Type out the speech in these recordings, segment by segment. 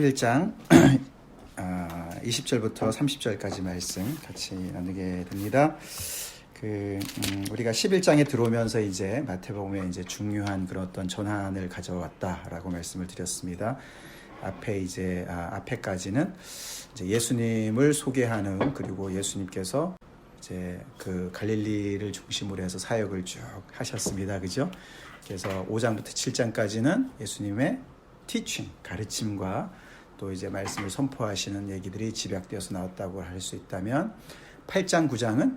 1장 20절부터 30절까지 말씀 같이 나누게 됩니다. 우리가 11장에 들어오면서 이제 마태복음에 이제 중요한 그런 어떤 전환을 가져왔다라고 말씀을 드렸습니다. 앞에까지는 이제 예수님을 소개하는, 그리고 예수님께서 이제 그 갈릴리를 중심으로 해서 사역을 쭉 하셨습니다. 그죠? 그래서 5장부터 7장까지는 예수님의 티칭, 가르침과 또 이제 말씀을 선포하시는 얘기들이 집약되어서 나왔다고 할 수 있다면, 8장, 9장은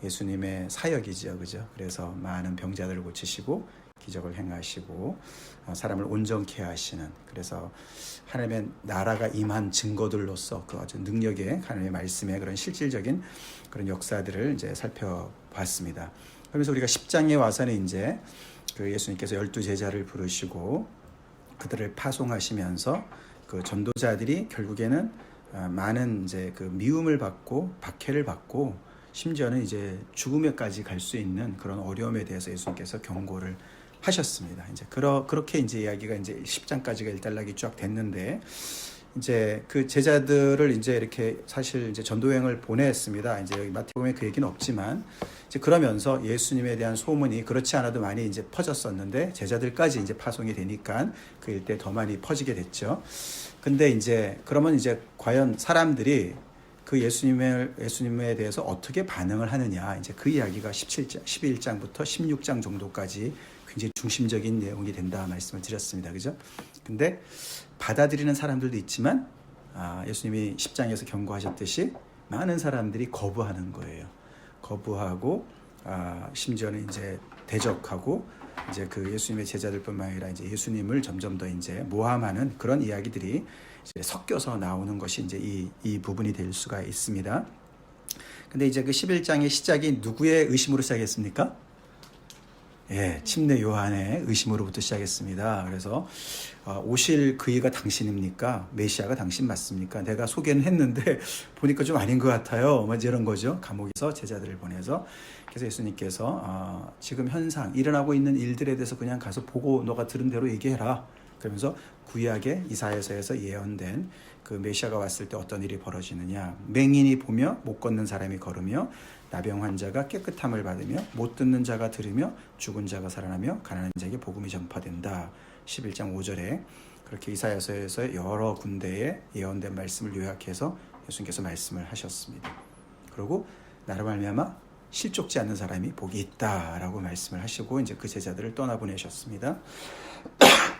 예수님의 사역이죠. 그죠? 그래서 많은 병자들을 고치시고 기적을 행하시고 사람을 온전케 하시는, 그래서 하나님의 나라가 임한 증거들로서 그 아주 능력의 하나님의 말씀의 그런 실질적인 그런 역사들을 이제 살펴봤습니다. 그러면서 우리가 10장에 와서는 이제 그 예수님께서 12제자를 부르시고 그들을 파송하시면서 그 전도자들이 결국에는 많은 이제 그 미움을 받고 박해를 받고 심지어는 이제 죽음에까지 갈 수 있는 그런 어려움에 대해서 예수님께서 경고를 하셨습니다. 이제 그렇게 이제 이야기가 이제 10장까지가 일단락이 쫙 됐는데, 이제 그 제자들을 이제 이렇게 사실 이제 전도여행을 보냈습니다. 이제 여기 마태복음에 그 얘기는 없지만, 이제 그러면서 예수님에 대한 소문이 그렇지 않아도 많이 이제 퍼졌었는데, 제자들까지 이제 파송이 되니까 그 일대 더 많이 퍼지게 됐죠. 근데 이제 그러면 이제 과연 사람들이 그 예수님에 대해서 어떻게 반응을 하느냐, 이제 그 이야기가 11장부터 16장 정도까지 굉장히 중심적인 내용이 된다 말씀을 드렸습니다. 그죠? 근데 받아들이는 사람들도 있지만, 예수님이 10장에서 경고하셨듯이 많은 사람들이 거부하는 거예요. 거부하고, 심지어는 이제 대적하고, 이제 그 예수님의 제자들뿐만 아니라 이제 예수님을 점점 더 이제 모함하는 그런 이야기들이 이제 섞여서 나오는 것이 이제 이 부분이 될 수가 있습니다. 근데 이제 그 11장의 시작이 누구의 의심으로 시작했습니까? 예, 침례 요한의 의심으로부터 시작했습니다. 그래서 오실 그이가 당신입니까? 메시아가 당신 맞습니까? 내가 소개는 했는데 보니까 좀 아닌 것 같아요. 뭐 이런 거죠. 감옥에서 제자들을 보내서. 그래서 예수님께서 지금 현상, 일어나고 있는 일들에 대해서 그냥 가서 보고 너가 들은 대로 얘기해라. 그러면서 구약의 이사야서에서 예언된 그 메시아가 왔을 때 어떤 일이 벌어지느냐. 맹인이 보며 못 걷는 사람이 걸으며 나병 환자가 깨끗함을 받으며 못 듣는 자가 들으며 죽은 자가 살아나며 가난한 자에게 복음이 전파된다. 11장 5절에 그렇게 이사야서에서 여러 군데에 예언된 말씀을 요약해서 예수님께서 말씀을 하셨습니다. 그리고 나로 말미암아 실족지 않는 사람이 복이 있다라고 말씀을 하시고 이제 그 제자들을 떠나보내셨습니다.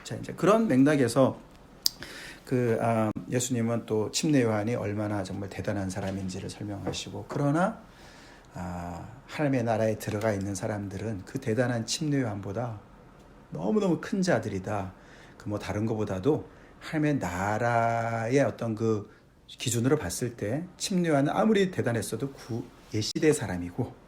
자, 이제 그런 맥락에서 예수님은 또 침례 요한이 얼마나 정말 대단한 사람인지를 설명하시고, 그러나 하나님의 나라에 들어가 있는 사람들은 그 대단한 침례 요한보다 너무너무 큰 자들이다. 그 뭐 다른 것보다도 하나님의 나라의 어떤 그 기준으로 봤을 때 침례 요한은 아무리 대단했어도 옛시대 사람이고,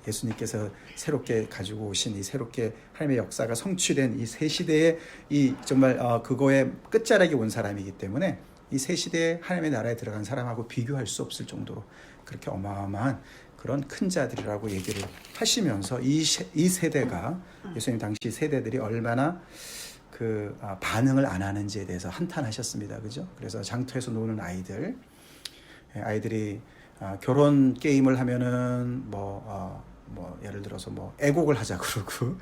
예수님께서 새롭게 가지고 오신 이 새롭게 하나님의 역사가 성취된 이 새 시대의 이 정말 그거의 끝자락에 온 사람이기 때문에 이 새 시대에 하나님의 나라에 들어간 사람하고 비교할 수 없을 정도로 그렇게 어마어마한 그런 큰 자들이라고 얘기를 하시면서 이 세대가, 예수님 당시 세대들이 얼마나 그 반응을 안 하는지에 대해서 한탄하셨습니다. 그죠? 그래서 장터에서 노는 아이들이 결혼 게임을 하면은 예를 들어서 애곡을 하자 그러고,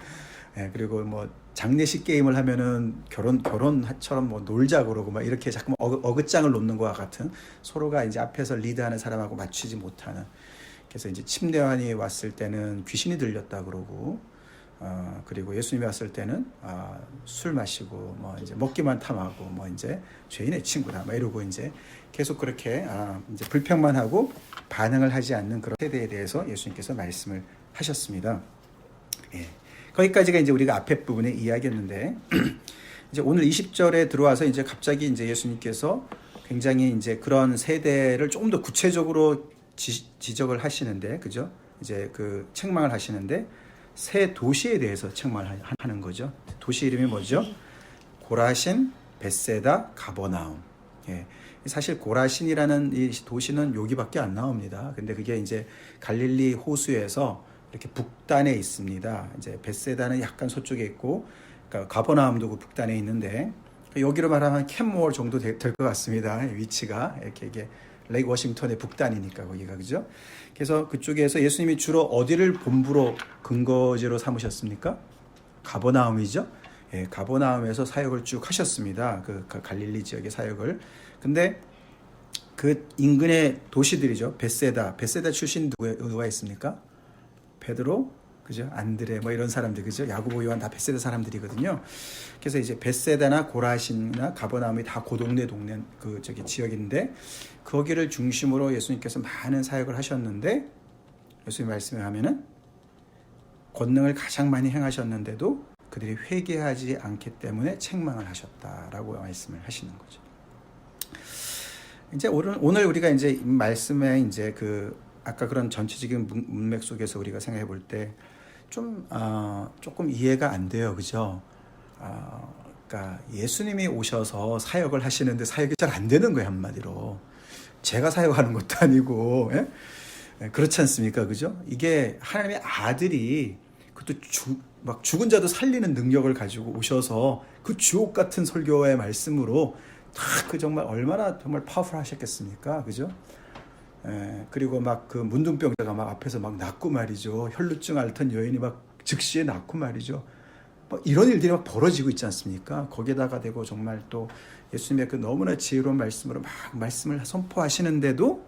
그리고 장례식 게임을 하면은 결혼처럼 놀자 그러고 이렇게 자꾸 어긋장을 놓는 것과 같은, 서로가 이제 앞에서 리드하는 사람하고 맞추지 못하는. 그래서 이제 침례 요한이 왔을 때는 귀신이 들렸다 그러고, 그리고 예수님이 왔을 때는 술 마시고 이제 먹기만 탐하고 이제 죄인의 친구다 이러고 이제 계속 그렇게 이제 불평만 하고 반응을 하지 않는 그런 세대에 대해서 예수님께서 말씀을 하셨습니다. 예. 거기까지가 이제 우리가 앞에 부분에 이야기했는데, 이제 오늘 20절에 들어와서 이제 갑자기 이제 예수님께서 굉장히 이제 그런 세대를 조금 더 구체적으로 지적을 하시는데, 그죠? 이제 그 책망을 하시는데, 세 도시에 대해서 책망을 하는 거죠. 도시 이름이 뭐죠? 고라신, 벳세다, 가버나움. 예. 사실 고라신이라는 이 도시는 여기밖에 안 나옵니다. 근데 그게 이제 갈릴리 호수에서 이렇게 북단에 있습니다. 이제 벳세다는 약간 서쪽에 있고, 그러니까 가버나움도 그 북단에 있는데, 여기로 말하면 캔모어 정도 될 것 같습니다. 위치가 이게 레이크 워싱턴의 북단이니까 거기가, 그죠? 그래서 그쪽에서 예수님이 주로 어디를 본부로 근거지로 삼으셨습니까? 가버나움이죠. 예, 가버나움에서 사역을 쭉 하셨습니다. 그 갈릴리 지역의 사역을. 근데 그 인근의 도시들이죠. 베세다 출신 누가 있습니까? 베드로, 그죠? 안드레 뭐 이런 사람들, 그죠? 야고보, 요한 다 베세다 사람들이거든요. 그래서 이제 베세다나 고라신이나 가버나움이 다 고동네 동네 그 저기 지역인데, 거기를 중심으로 예수님께서 많은 사역을 하셨는데, 예수님 말씀에 하면은 권능을 가장 많이 행하셨는데도 그들이 회개하지 않기 때문에 책망을 하셨다라고 말씀을 하시는 거죠. 이제 오늘 우리가 이제 이 말씀에 이제 그 아까 그런 전체적인 문맥 속에서 우리가 생각해 볼 때 조금 이해가 안 돼요, 그죠? 그러니까 예수님이 오셔서 사역을 하시는데 사역이 잘 안 되는 거예요, 한마디로. 제가 사역하는 것도 아니고, 예? 그렇지 않습니까, 그죠? 이게 하나님의 아들이 그것도 막 죽은 자도 살리는 능력을 가지고 오셔서 그 주옥 같은 설교의 말씀으로 그 정말 얼마나 정말 파워풀하셨겠습니까, 그죠? 그리고 막 그 문둥병자가 막 앞에서 막 낫고 말이죠. 혈루증 앓던 여인이 막 즉시에 낫고 말이죠. 막 이런 일들이 막 벌어지고 있지 않습니까? 거기에다가 대고 정말 또 예수님의 그 너무나 지혜로운 말씀으로 막 말씀을 선포하시는데도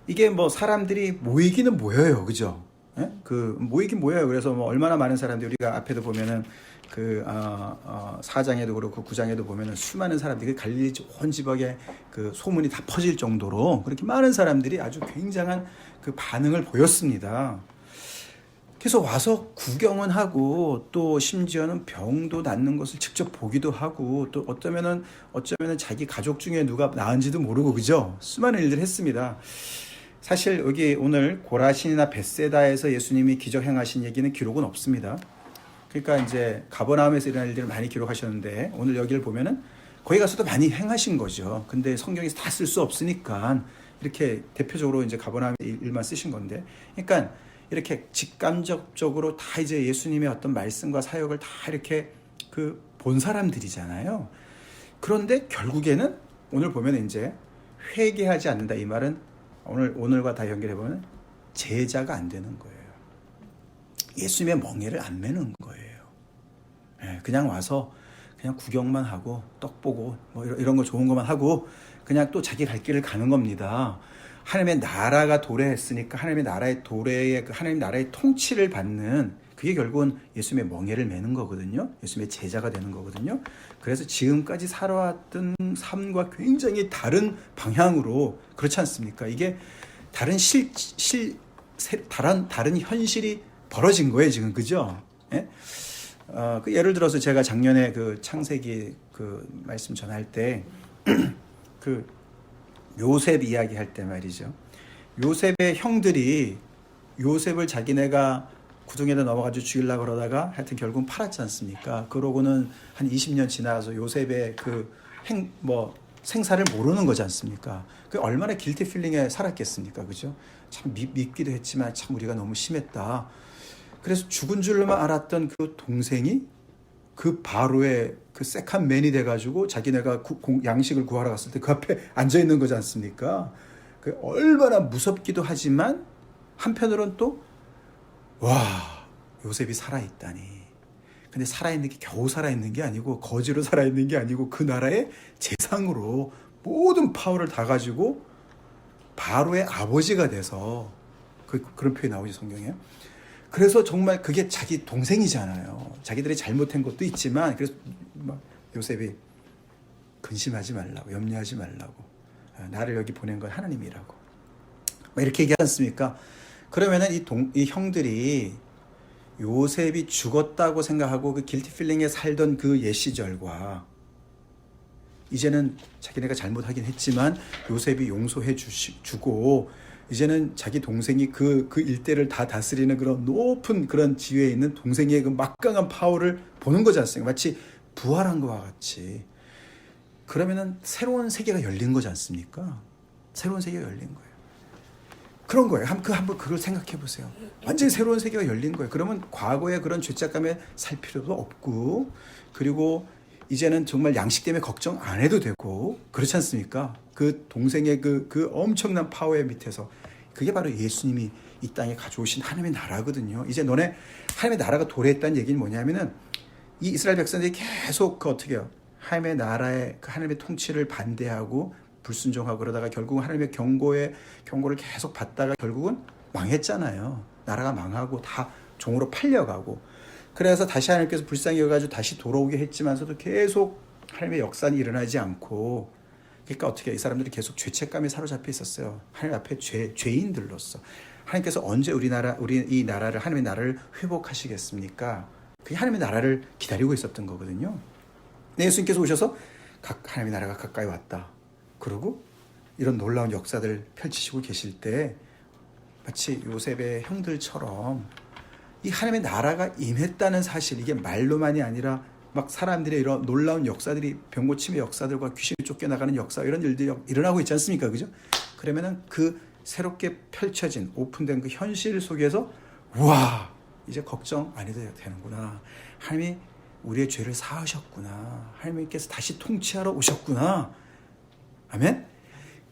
이게 뭐 사람들이 모이기는 모여요, 그죠? 예? 모이긴 모여요. 그래서 뭐 얼마나 많은 사람들이, 우리가 앞에도 보면은 4장에도 그렇고 9장에도 보면은 수많은 사람들이 갈릴리 온 지역에 그 소문이 다 퍼질 정도로 그렇게 많은 사람들이 아주 굉장한 그 반응을 보였습니다. 그래서 와서 구경은 하고 또 심지어는 병도 낫는 것을 직접 보기도 하고 또 어쩌면은 자기 가족 중에 누가 나은지도 모르고, 그죠? 수많은 일들을 했습니다. 사실 여기 오늘 고라신이나 벳세다에서 예수님이 기적 행하신 얘기는 기록은 없습니다. 그러니까 이제 가버나움에서 일어난 일들을 많이 기록하셨는데 오늘 여기를 보면은 거기 가서도 많이 행하신 거죠. 근데 성경에서 다 쓸 수 없으니까 이렇게 대표적으로 이제 가버나움 일만 쓰신 건데, 그러니까 이렇게 직간접적으로 다 이제 예수님의 어떤 말씀과 사역을 다 이렇게 본 사람들이잖아요. 그런데 결국에는 오늘 보면 이제 회개하지 않는다, 이 말은 오늘과 다 연결해 보면 제자가 안 되는 거예요. 예수님의 멍에를 안 매는 거예요. 그냥 와서 그냥 구경만 하고 떡 보고 뭐 이런 거 좋은 것만 하고 그냥 또 자기 갈 길을 가는 겁니다. 하나님의 나라가 도래했으니까 하나님의 나라의 도래에 하나님 나라의 통치를 받는, 그게 결국은 예수님의 멍에를 매는 거거든요. 예수님의 제자가 되는 거거든요. 그래서 지금까지 살아왔던 삶과 굉장히 다른 방향으로, 그렇지 않습니까? 이게 다른 다른 현실이 벌어진 거예요, 지금, 그죠? 예? 예를 들어서 제가 작년에 그 창세기 그 말씀 전할 때 그 요셉 이야기 할 때 말이죠. 요셉의 형들이 요셉을 자기네가 구덩이에다 넣어가지고 죽이려고 그러다가 하여튼 결국은 팔았지 않습니까? 그러고는 한 20년 지나서 요셉의 생사를 모르는 거지 않습니까? 그 얼마나 길티 필링에 살았겠습니까? 그죠? 참 밉기도 했지만 참 우리가 너무 심했다. 그래서 죽은 줄로만 알았던 그 동생이 그 바로의 그 세컨 맨이 돼가지고 자기네가 양식을 구하러 갔을 때 그 앞에 앉아 있는 거지 않습니까? 그 얼마나 무섭기도 하지만 한편으로는 또 와, 요셉이 살아있다니. 근데 살아있는 게 겨우 살아있는 게 아니고 거지로 살아있는 게 아니고 그 나라의 재상으로 모든 파워를 다 가지고 바로의 아버지가 돼서 그런 표현이 나오죠, 성경에. 그래서 정말 그게 자기 동생이잖아요. 자기들이 잘못한 것도 있지만, 그래서 요셉이 근심하지 말라고, 염려하지 말라고, 나를 여기 보낸 건 하나님이라고 이렇게 얘기하지 않습니까? 그러면은 이 형들이 요셉이 죽었다고 생각하고 그 길티 필링에 살던 그 옛 시절과 이제는 자기네가 잘못하긴 했지만 요셉이 용서해 주고 이제는 자기 동생이 그 일대를 다 다스리는 그런 높은 그런 지위에 있는 동생의 그 막강한 파워를 보는 거지 않습니까? 마치 부활한 것과 같이. 그러면은 새로운 세계가 열린 거지 않습니까? 새로운 세계가 열린 거예요. 그런 거예요. 한번 그걸 생각해 보세요. 완전히 새로운 세계가 열린 거예요. 그러면 과거의 그런 죄책감에 살 필요도 없고, 그리고 이제는 정말 양식 때문에 걱정 안 해도 되고 그렇지 않습니까? 그 동생의 그 엄청난 파워의 밑에서 그게 바로 예수님이 이 땅에 가져오신 하나님의 나라거든요. 이제 너네 하나님의 나라가 도래했다는 얘기는 뭐냐면은 이 이스라엘 백성들이 계속 어떻게 해요? 하나님의 나라의 그 하나님의 통치를 반대하고 불순종하고 그러다가 결국은 하나님의 경고를 계속 받다가 결국은 망했잖아요. 나라가 망하고 다 종으로 팔려가고 그래서 다시 하나님께서 불쌍히 여겨가지고 다시 돌아오게 했지만서도 계속 하나님의 역사는 일어나지 않고 그러니까 어떻게 이 사람들이 계속 죄책감에 사로잡혀 있었어요. 하나님 앞에 죄인들로서 하나님께서 언제 우리 이 나라를 하나님의 나라를 회복하시겠습니까? 그게 하나님의 나라를 기다리고 있었던 거거든요. 네, 예수님께서 오셔서 하나님의 나라가 가까이 왔다. 그리고 이런 놀라운 역사들을 펼치시고 계실 때 마치 요셉의 형들처럼 이 하나님의 나라가 임했다는 사실, 이게 말로만이 아니라 막 사람들의 이런 놀라운 역사들이 병고침의 역사들과 귀신이 쫓겨나가는 역사 이런 일들이 일어나고 있지 않습니까? 그죠? 그러면은 그 새롭게 펼쳐진 오픈된 그 현실 속에서 와 이제 걱정 안 해도 되는구나. 하나님이 우리의 죄를 사하셨구나. 하나님께서 다시 통치하러 오셨구나. 아멘?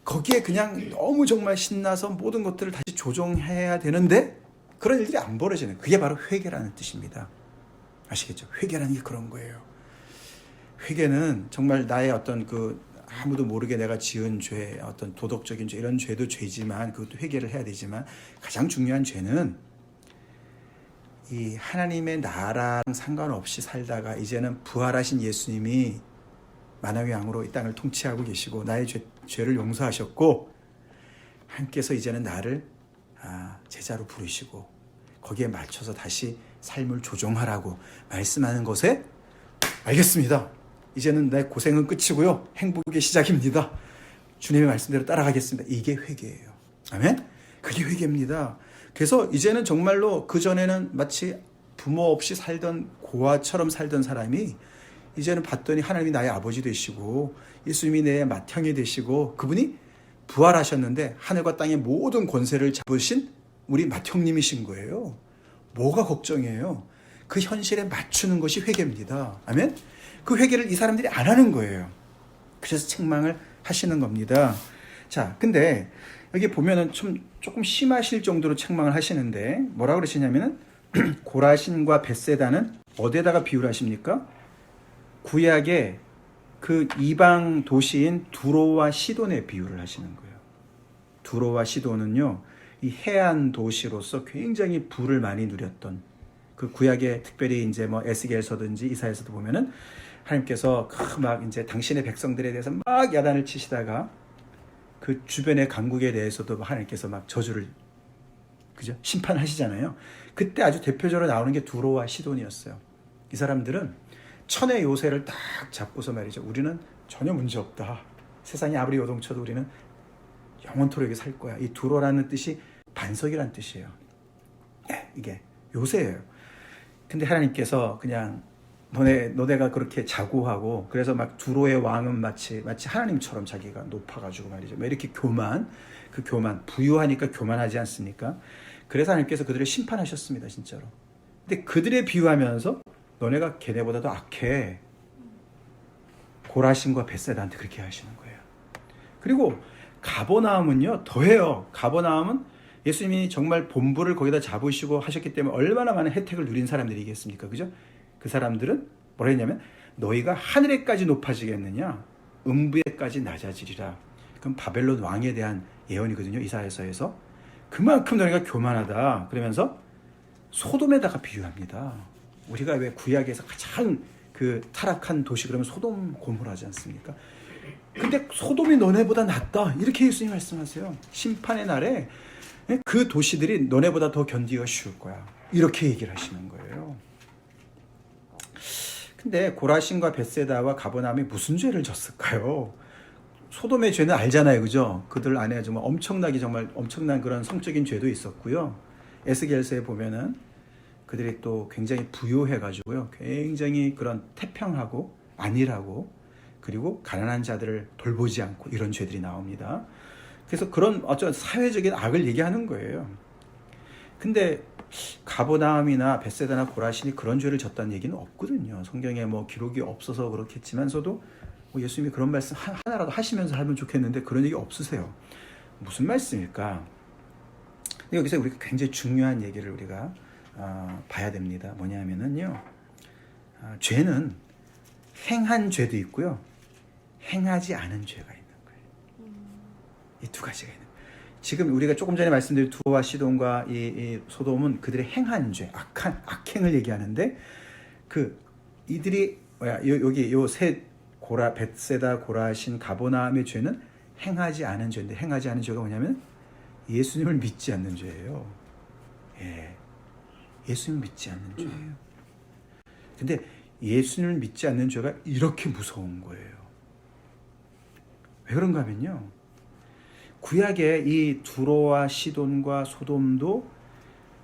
거기에 그냥 너무 정말 신나서 모든 것들을 다시 조정해야 되는데 그런 일들이 안 벌어지는 그게 바로 회개라는 뜻입니다. 아시겠죠? 회개라는 게 그런 거예요. 회개는 정말 나의 어떤 그 아무도 모르게 내가 지은 죄, 어떤 도덕적인 죄, 이런 죄도 죄지만 그것도 회개를 해야 되지만 가장 중요한 죄는 이 하나님의 나라랑 상관없이 살다가 이제는 부활하신 예수님이 만왕의 왕으로 이 땅을 통치하고 계시고 나의 죄를 용서하셨고 하나님께서 이제는 나를 제자로 부르시고 거기에 맞춰서 다시 삶을 조정하라고 말씀하는 것에 알겠습니다. 이제는 내 고생은 끝이고요. 행복의 시작입니다. 주님의 말씀대로 따라가겠습니다. 이게 회개예요. 아멘? 그게 회개입니다. 그래서 이제는 정말로 그전에는 마치 부모 없이 살던 고아처럼 살던 사람이 이제는 봤더니 하나님이 나의 아버지 되시고 예수님이 내 맏형이 되시고 그분이 부활하셨는데 하늘과 땅의 모든 권세를 잡으신 우리 맏형님이신 거예요. 뭐가 걱정이에요? 그 현실에 맞추는 것이 회개입니다. 아멘? 그 회개를 이 사람들이 안 하는 거예요. 그래서 책망을 하시는 겁니다. 자, 근데 여기 보면은 조금 심하실 정도로 책망을 하시는데 뭐라고 그러시냐면은 고라신과 벳세다는 어디에다가 비유를 하십니까? 구약의 그 이방 도시인 두로와 시돈에 비유를 하시는 거예요. 두로와 시돈은요, 이 해안 도시로서 굉장히 부를 많이 누렸던 그 구약에 특별히 이제 뭐 에스겔서든지 이사야서도 보면은 하나님께서 막 이제 당신의 백성들에 대해서 막 야단을 치시다가 그 주변의 강국에 대해서도 하나님께서 막 저주를 그죠? 심판하시잖아요. 그때 아주 대표적으로 나오는 게 두로와 시돈이었어요. 이 사람들은 천의 요새를 딱 잡고서 말이죠. 우리는 전혀 문제 없다. 세상이 아무리 요동쳐도 우리는 영원토록 여기 살 거야. 이 두로라는 뜻이 반석이라는 뜻이에요. 이게 요새예요. 근데 하나님께서 그냥 너네가 그렇게 자고하고 그래서 막 두로의 왕은 마치 하나님처럼 자기가 높아가지고 말이죠. 이렇게 교만 부유하니까 교만하지 않습니까? 그래서 하나님께서 그들을 심판하셨습니다. 진짜로. 근데 그들에 비유하면서 너네가 걔네보다 더 악해. 고라신과 벳세다한테 그렇게 하시는 거예요. 그리고 가버나움은요 더해요. 가버나움은 예수님이 정말 본부를 거기다 잡으시고 하셨기 때문에 얼마나 많은 혜택을 누린 사람들이겠습니까? 그죠? 그 사람들은 뭐라 했냐면 너희가 하늘에까지 높아지겠느냐 음부에까지 낮아지리라. 그럼 바벨론 왕에 대한 예언이거든요. 이사야서에서. 그만큼 너희가 교만하다. 그러면서 소돔에다가 비유합니다. 우리가 왜 구약에서 가장 그 타락한 도시 그러면 소돔 고모라지 않습니까? 근데 소돔이 너네보다 낫다. 이렇게 예수님이 말씀하세요. 심판의 날에 그 도시들이 너네보다 더 견디기가 쉬울 거야. 이렇게 얘기를 하시는 거예요. 근데 고라신과 벳세다와 가버나움이 무슨 죄를 졌을까요? 소돔의 죄는 알잖아요. 그죠? 그들 안에 정말 엄청난 그런 성적인 죄도 있었고요. 에스겔서에 보면은 그들이 또 굉장히 부유해가지고요. 굉장히 그런 태평하고 안일하고 그리고 가난한 자들을 돌보지 않고 이런 죄들이 나옵니다. 그래서 그런 어떤 사회적인 악을 얘기하는 거예요. 근데 가버나움이나 벳세다나 고라신이 그런 죄를 졌다는 얘기는 없거든요. 성경에 뭐 기록이 없어서 그렇겠지만서도 뭐 예수님이 그런 말씀 하나라도 하시면서 하면 좋겠는데 그런 얘기 없으세요. 무슨 말씀일까? 여기서 우리가 굉장히 중요한 얘기를 우리가 봐야 됩니다. 뭐냐면은요, 죄는 행한 죄도 있고요, 행하지 않은 죄가 있는 거예요. 이 두 가지가 있는 거예요. 지금 우리가 조금 전에 말씀드린 두로와 시돈과 이 소돔은 그들의 행한 죄, 악행을 얘기하는데 이들이 여기 요 셋 벳세다, 고라신, 가버나움의 죄는 행하지 않은 죄인데, 행하지 않은 죄가 뭐냐면 예수님을 믿지 않는 죄예요. 예수님을 믿지 않는 죄예요. 근데 예수님을 믿지 않는 죄가 이렇게 무서운 거예요. 왜 그런가 하면요, 구약의 이 두로와 시돈과 소돔도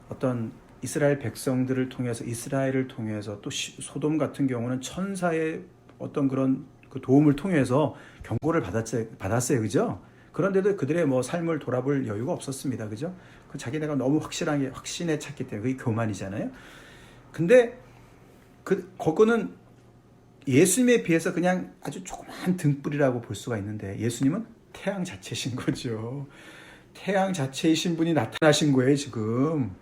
어떤 이스라엘 백성들을 통해서, 이스라엘을 통해서, 또 소돔 같은 경우는 천사의 어떤 그런 그 도움을 통해서 경고를 받았어요. 그죠? 그런데도 그들의 뭐 삶을 돌아볼 여유가 없었습니다. 그죠? 자기네가 너무 확신에 찼기 때문에 그게 교만이잖아요. 근데 그거는 예수님에 비해서 그냥 아주 조그만 등불이라고 볼 수가 있는데, 예수님은 태양 자체신 거죠. 태양 자체이신 분이 나타나신 거예요, 지금.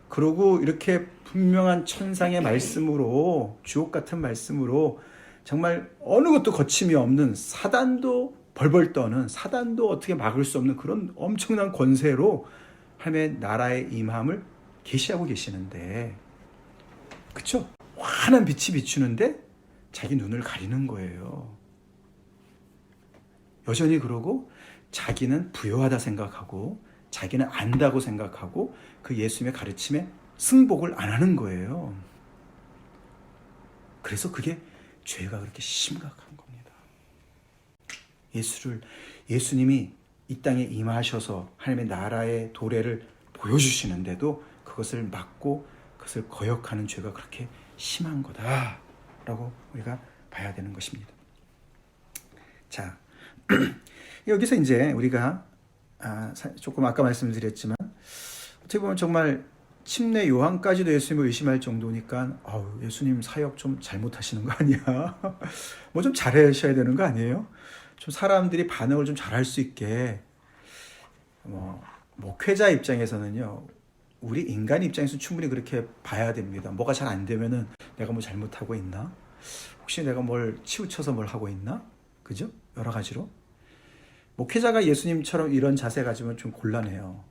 그러고 이렇게 분명한 천상의 말씀으로, 주옥 같은 말씀으로, 정말 어느 것도 거침이 없는, 사단도 벌벌 떠는, 사단도 어떻게 막을 수 없는 그런 엄청난 권세로 하나님의 나라의 임함을 계시하고 계시는데, 그쵸? 환한 빛이 비추는데 자기 눈을 가리는 거예요. 여전히 그러고 자기는 부요하다 생각하고, 자기는 안다고 생각하고, 그 예수님의 가르침에 승복을 안 하는 거예요. 그래서 그게 죄가 그렇게 심각한 겁니다. 예수님이 이 땅에 임하셔서 하나님의 나라의 도래를 보여주시는데도 그것을 막고 그것을 거역하는 죄가 그렇게 심한 거다라고 우리가 봐야 되는 것입니다. 자, 여기서 이제 우리가 조금 아까 말씀드렸지만, 어떻게 보면 정말 침례 요한까지도 예수님을 의심할 정도니까 예수님 사역 좀 잘못하시는 거 아니야? 뭐 좀 잘하셔야 되는 거 아니에요? 좀 사람들이 반응을 좀 잘할 수 있게. 목회자 입장에서는요, 우리 인간 입장에서 충분히 그렇게 봐야 됩니다. 뭐가 잘 안 되면은 내가 뭐 잘못하고 있나? 혹시 내가 뭘 치우쳐서 뭘 하고 있나? 그죠? 여러 가지로. 목회자가 예수님처럼 이런 자세 가지면 좀 곤란해요.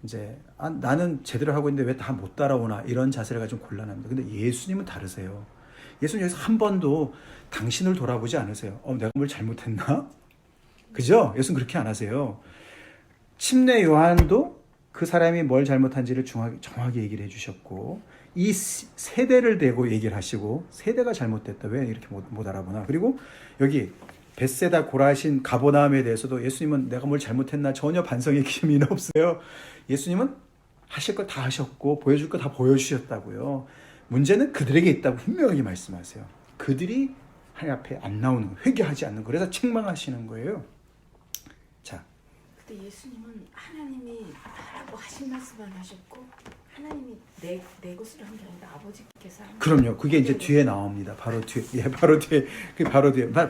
이제 나는 제대로 하고 있는데 왜 다 못 따라오나, 이런 자세를 가지면 곤란합니다. 근데 예수님은 다르세요. 예수님 여기서 한 번도 당신을 돌아보지 않으세요. 내가 뭘 잘못했나? 그죠? 예수님 그렇게 안 하세요. 침례 요한도 그 사람이 뭘 잘못한지를 정확히 얘기를 해주셨고, 이 세대를 대고 얘기를 하시고, 세대가 잘못됐다, 왜 이렇게 못 알아보나. 그리고 여기 벳세다, 고라신, 가버나움에 대해서도 예수님은 내가 뭘 잘못했나 전혀 반성의 기미는 없어요. 예수님은 하실 거 다 하셨고 보여줄 거 다 보여주셨다고요. 문제는 그들에게 있다고 분명하게 말씀하세요. 그들이 하나님 앞에 안 나오는, 회개하지 않는, 그래서 책망하시는 거예요. 자, 근데 예수님은 하나님이 하라고 하신 말씀만 하셨고, 하나님이 내 것으로 한 게 아니라 아버지께서 한. 그럼요. 그게 이제 뒤에 나옵니다. 바로 뒤에,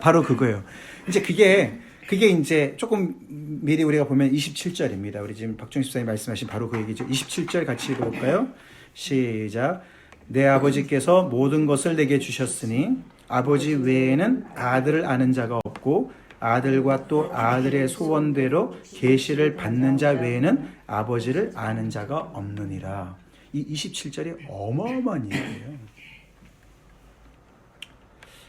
바로 그거예요. 이제 그게 이제 조금 미리 우리가 보면 27절입니다. 우리 지금 박정희 집사님 말씀하신 바로 그 얘기죠. 27절 같이 읽어볼까요? 시작. 내 아버지께서 모든 것을 내게 주셨으니 아버지 외에는 아들을 아는 자가 없고, 아들과 또 아들의 소원대로 계시를 받는 자 외에는 아버지를 아는 자가 없느니라. 이 27절이 어마어마한 얘기예요.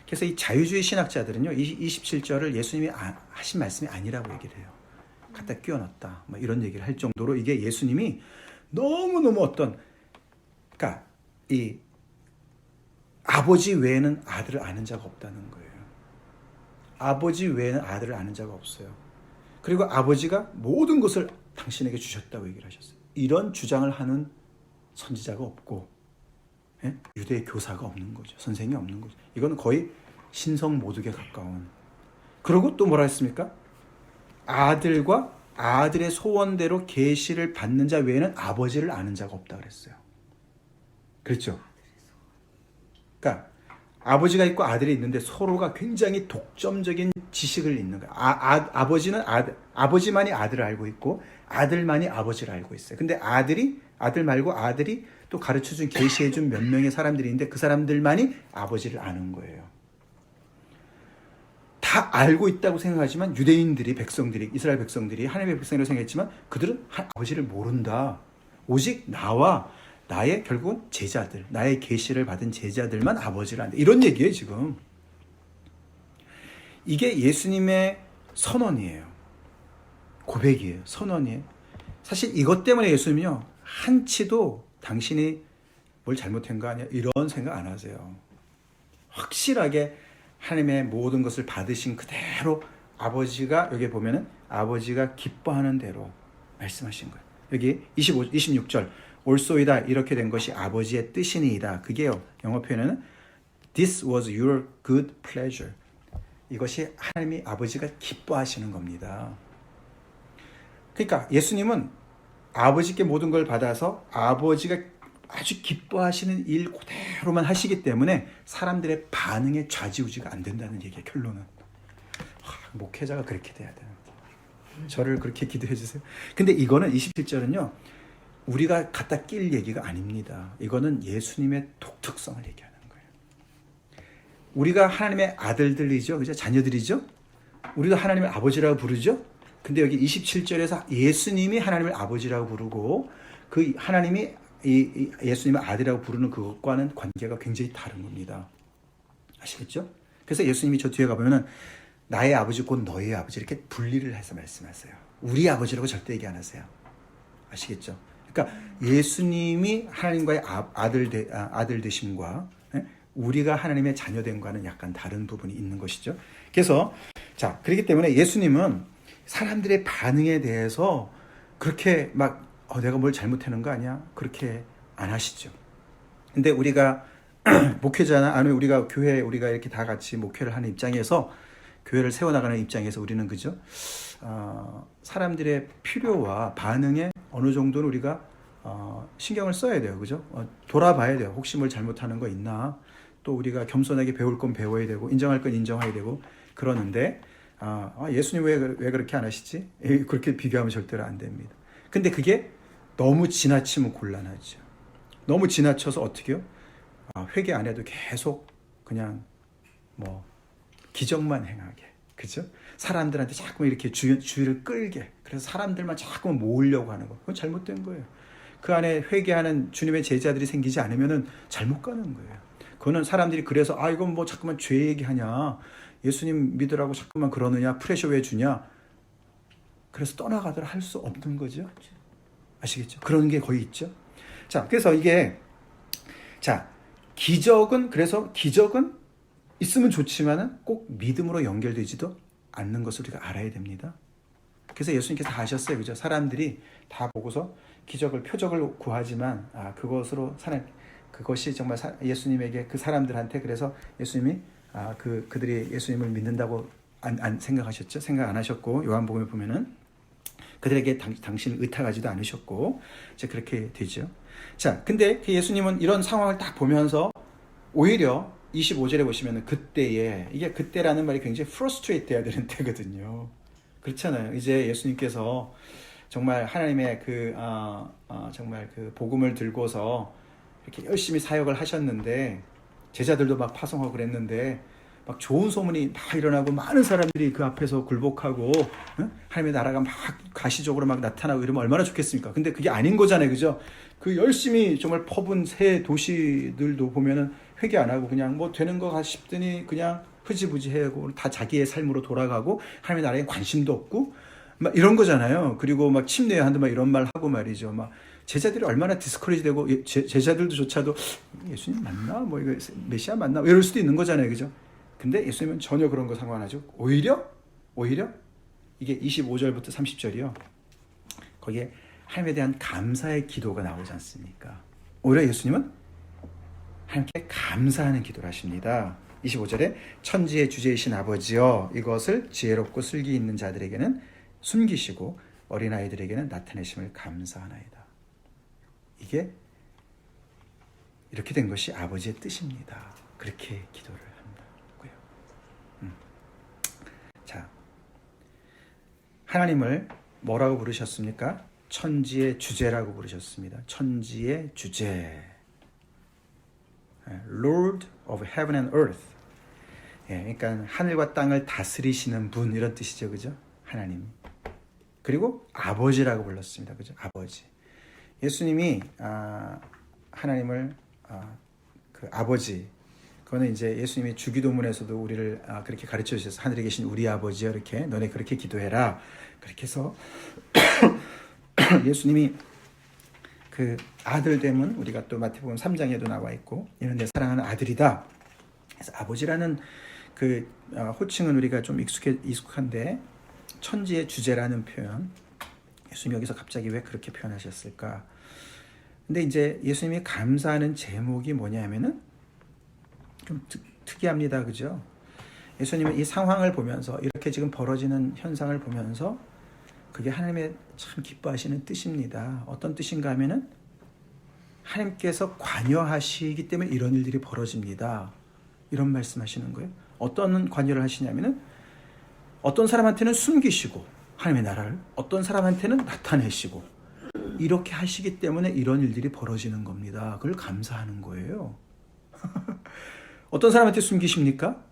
그래서 이 자유주의 신학자들은요, 이 27절을 예수님이 하신 말씀이 아니라고 얘기를 해요. 갖다 끼워놨다, 뭐 이런 얘기를 할 정도로, 이게 예수님이 너무너무 그러니까 이 아버지 외에는 아들을 아는 자가 없다는 거예요. 아버지 외에는 아들을 아는 자가 없어요. 그리고 아버지가 모든 것을 당신에게 주셨다고 얘기를 하셨어요. 이런 주장을 하는 선지자가 없고, 유대 교사가 없는 거죠. 선생이 없는 거죠. 이건 거의 신성 모독에 가까운. 그리고 또 뭐라 했습니까? 아들과 아들의 소원대로 계시를 받는 자 외에는 아버지를 아는 자가 없다 그랬어요. 그렇죠? 그러니까 아버지가 있고 아들이 있는데 서로가 굉장히 독점적인 지식을 있는 거예요. 아버지는 아버지만이 아들을 알고 있고 아들만이 아버지를 알고 있어요. 근데 아들 말고 아들이 또 가르쳐준 계시해준 몇 명의 사람들이 있는데 그 사람들만이 아버지를 아는 거예요. 다 알고 있다고 생각하지만 유대인들이 백성들이 이스라엘 백성들이 하나님의 백성이라고 생각했지만 그들은 아버지를 모른다. 오직 나와 나의 결국은 제자들, 나의 계시를 받은 제자들만 아버지를 안다. 이런 얘기예요 지금. 이게 예수님의 선언이에요. 고백이에요. 선언이에요. 사실 이것 때문에 예수님이요 한치도 당신이 뭘 잘못한 거 아니야 이런 생각 안 하세요. 확실하게 하나님의 모든 것을 받으신 그대로 아버지가 여기 보면은 아버지가 기뻐하는 대로 말씀하신 거예요. 여기 26절 올소이다 이렇게 된 것이 아버지의 뜻이니이다. 그게요 영어 표현은 This was your good pleasure. 이것이 하나님이 아버지가 기뻐하시는 겁니다. 그러니까 예수님은 아버지께 모든 걸 받아서 아버지가 아주 기뻐하시는 일 그대로만 하시기 때문에 사람들의 반응에 좌지우지가 안 된다는 얘기예요. 결론은. 목회자가 그렇게 돼야 돼요. 저를 그렇게 기도해 주세요. 근데 이거는 27절은요. 우리가 갖다 낄 얘기가 아닙니다. 이거는 예수님의 독특성을 얘기하는 거예요. 우리가 하나님의 아들들이죠. 그죠? 자녀들이죠. 우리도 하나님의 아버지라고 부르죠. 근데 여기 27절에서 예수님이 하나님을 아버지라고 부르고 그 하나님이 예수님을 아들이라고 부르는 그것과는 관계가 굉장히 다른 겁니다. 아시겠죠? 그래서 예수님이 저 뒤에 가보면은 나의 아버지 곧 너의 아버지 이렇게 분리를 해서 말씀하세요. 우리 아버지라고 절대 얘기 안 하세요. 아시겠죠? 그러니까 예수님이 하나님과의 아들 되심과 우리가 하나님의 자녀됨과는 약간 다른 부분이 있는 것이죠. 그래서 자 그렇기 때문에 예수님은 사람들의 반응에 대해서 그렇게 막 내가 뭘 잘못하는 거 아니야? 그렇게 안 하시죠. 근데 우리가 목회자나 아니면 우리가 교회 우리가 이렇게 다 같이 목회를 하는 입장에서 교회를 세워나가는 입장에서 우리는 그죠? 사람들의 필요와 반응에 어느 정도는 우리가 신경을 써야 돼요. 그죠? 돌아봐야 돼요. 혹시 뭘 잘못하는 거 있나? 또 우리가 겸손하게 배울 건 배워야 되고 인정할 건 인정해야 되고 그러는데 예수님 왜 그렇게 안 하시지? 그렇게 비교하면 절대로 안 됩니다. 근데 그게 너무 지나치면 곤란하죠. 너무 지나쳐서 어떻게요? 회개 안 해도 계속 그냥 뭐 기적만 행하게, 그죠? 사람들한테 자꾸만 이렇게 주의를 끌게. 그래서 사람들만 자꾸만 모으려고 하는 거. 그건 잘못된 거예요. 그 안에 회개하는 주님의 제자들이 생기지 않으면은 잘못 가는 거예요. 그거는 사람들이 그래서 이건 뭐 자꾸만 죄 얘기하냐, 예수님 믿으라고 자꾸만 그러느냐, 프레셔 왜 주냐. 그래서 떠나가더라 할 수 없는 거죠. 아시겠죠? 그런 게 거의 있죠. 자, 그래서 이게 기적은 있으면 좋지만은 꼭 믿음으로 연결되지도 않는 것을 우리가 알아야 됩니다. 그래서 예수님께서 다 하셨어요. 그죠? 사람들이 다 보고서 표적을 구하지만 그것이 정말 예수님에게 그 사람들한테 그래서 예수님이 그들이 예수님을 믿는다고 안 생각하셨죠? 생각 안 하셨고 요한복음에 보면은 그들에게 당신을 의탁하지도 않으셨고 이제 그렇게 되죠. 자, 근데 예수님은 이런 상황을 딱 보면서 오히려 25절에 보시면 그때에 이게 그때라는 말이 굉장히 프러스트레이트 돼야 되는 때거든요. 그렇잖아요. 이제 예수님께서 정말 하나님의 정말 그 복음을 들고서 이렇게 열심히 사역을 하셨는데 제자들도 막 파송하고 그랬는데 막 좋은 소문이 막 일어나고 많은 사람들이 그 앞에서 굴복하고 하나님의 나라가 막 가시적으로 막 나타나고 이러면 얼마나 좋겠습니까? 근데 그게 아닌 거잖아요. 그죠? 그 열심히 정말 퍼분 새 도시들도 보면은 회개 안 하고 그냥 뭐 되는 거 싶더니 그냥 흐지부지하고 다 자기의 삶으로 돌아가고 하나님의 나라에 관심도 없고 막 이런 거잖아요. 그리고 막 침례 한다 막 이런 말 하고 말이죠. 막 제자들이 얼마나 디스커리지 되고 제자들도조차도 예수님 맞나? 뭐 이거 메시아 맞나? 이럴 수도 있는 거잖아요. 그죠? 근데 예수님은 전혀 그런 거 상관하죠. 오히려 이게 25절부터 30절이요. 거기에 하나님에 대한 감사의 기도가 나오지 않습니까? 오히려 예수님은 하나님께 감사하는 기도를 하십니다. 25절에 천지의 주제이신 아버지여 이것을 지혜롭고 슬기 있는 자들에게는 숨기시고 어린아이들에게는 나타내심을 감사하나이다. 이게 이렇게 된 것이 아버지의 뜻입니다. 그렇게 기도를 한다고요. 자, 하나님을 뭐라고 부르셨습니까? 천지의 주제라고 부르셨습니다. 천지의 주제. Lord of Heaven and Earth. 그러니까 하늘과 땅을 다스리시는 분 이런 뜻이죠, 그죠? 하나님. 그리고 아버지라고 불렀습니다, 그죠? 아버지. 예수님이 하나님을 그 아버지. 그거는 이제 예수님이 주기도문에서도 우리를 그렇게 가르쳐 주셔서 하늘에 계신 우리 아버지여 이렇게 너네 그렇게 기도해라. 그렇게 해서 예수님이 그 아들됨은 우리가 또 마태복음 3장에도 나와 있고 이런 내 사랑하는 아들이다. 그래서 아버지라는 그 호칭은 우리가 좀 익숙한데 천지의 주제라는 표현 예수님이 여기서 갑자기 왜 그렇게 표현하셨을까? 근데 이제 예수님이 감사하는 제목이 뭐냐면은 좀 특이합니다. 그죠? 예수님은 이 상황을 보면서 이렇게 지금 벌어지는 현상을 보면서 그게 하나님의 참 기뻐하시는 뜻입니다. 어떤 뜻인가 하면은 하나님께서 관여하시기 때문에 이런 일들이 벌어집니다. 이런 말씀하시는 거예요. 어떤 관여를 하시냐면은 어떤 사람한테는 숨기시고 하나님의 나라를 어떤 사람한테는 나타내시고 이렇게 하시기 때문에 이런 일들이 벌어지는 겁니다. 그걸 감사하는 거예요. 어떤 사람한테 숨기십니까?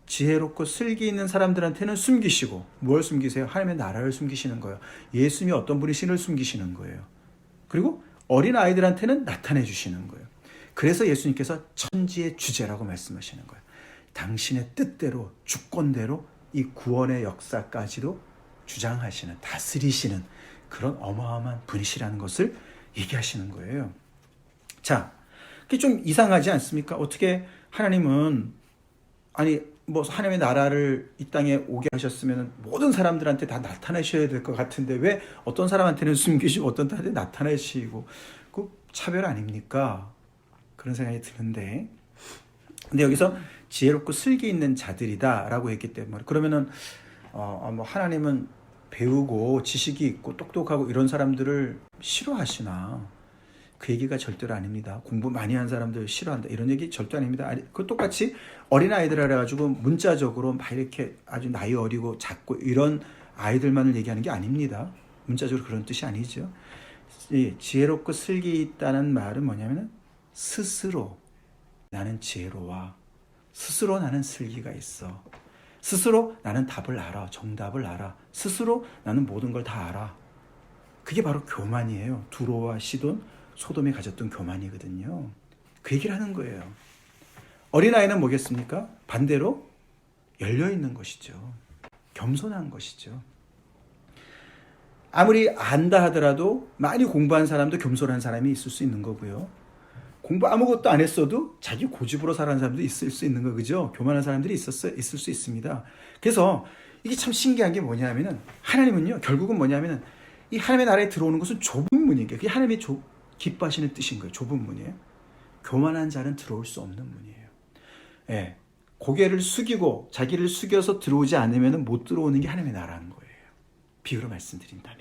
지혜롭고 슬기 있는 사람들한테는 숨기시고 뭘 숨기세요? 하나님의 나라를 숨기시는 거예요. 예수님이 어떤 분이신을 숨기시는 거예요. 그리고 어린 아이들한테는 나타내 주시는 거예요. 그래서 예수님께서 천지의 주제라고 말씀하시는 거예요. 당신의 뜻대로 주권대로 이 구원의 역사까지도 주장하시는 다스리시는 그런 어마어마한 분이시라는 것을 얘기하시는 거예요. 자, 그게 좀 이상하지 않습니까? 어떻게 하나님은 뭐 하나님의 나라를 이 땅에 오게 하셨으면 모든 사람들한테 다 나타내셔야 될 것 같은데 왜 어떤 사람한테는 숨기시고 어떤 사람한테 나타내시고 그 차별 아닙니까? 그런 생각이 드는데 근데 여기서 지혜롭고 슬기 있는 자들이다라고 했기 때문에 그러면은 뭐 하나님은 배우고 지식이 있고 똑똑하고 이런 사람들을 싫어하시나? 그 얘기가 절대로 아닙니다. 공부 많이 한 사람들 싫어한다 이런 얘기 절대 아닙니다. 그 똑같이 어린아이들 해가지고 문자적으로 막 이렇게 아주 나이 어리고 작고 이런 아이들만을 얘기하는 게 아닙니다. 문자적으로 그런 뜻이 아니죠. 지혜롭고 슬기 있다는 말은 뭐냐면 스스로 나는 지혜로워. 스스로 나는 슬기가 있어. 스스로 나는 답을 알아. 정답을 알아. 스스로 나는 모든 걸 다 알아. 그게 바로 교만이에요. 두로와 시돈 소돔이 가졌던 교만이거든요. 그 얘기를 하는 거예요. 어린아이는 뭐겠습니까? 반대로 열려있는 것이죠. 겸손한 것이죠. 아무리 안다 하더라도 많이 공부한 사람도 겸손한 사람이 있을 수 있는 거고요. 공부 아무것도 안 했어도 자기 고집으로 살아가는 사람도 있을 수 있는 거 그죠? 교만한 사람들이 있을 수 있습니다. 그래서 이게 참 신기한 게 뭐냐면은 하나님은요 결국은 뭐냐면은 이 하나님의 나라에 들어오는 것은 좁은 문이에요. 그게 하나님이 기뻐하시는 뜻인 거예요. 좁은 문이에요. 교만한 자는 들어올 수 없는 문이에요. 예, 고개를 숙이고 자기를 숙여서 들어오지 않으면 못 들어오는 게 하나님의 나라인 거예요. 비유로 말씀드린다면.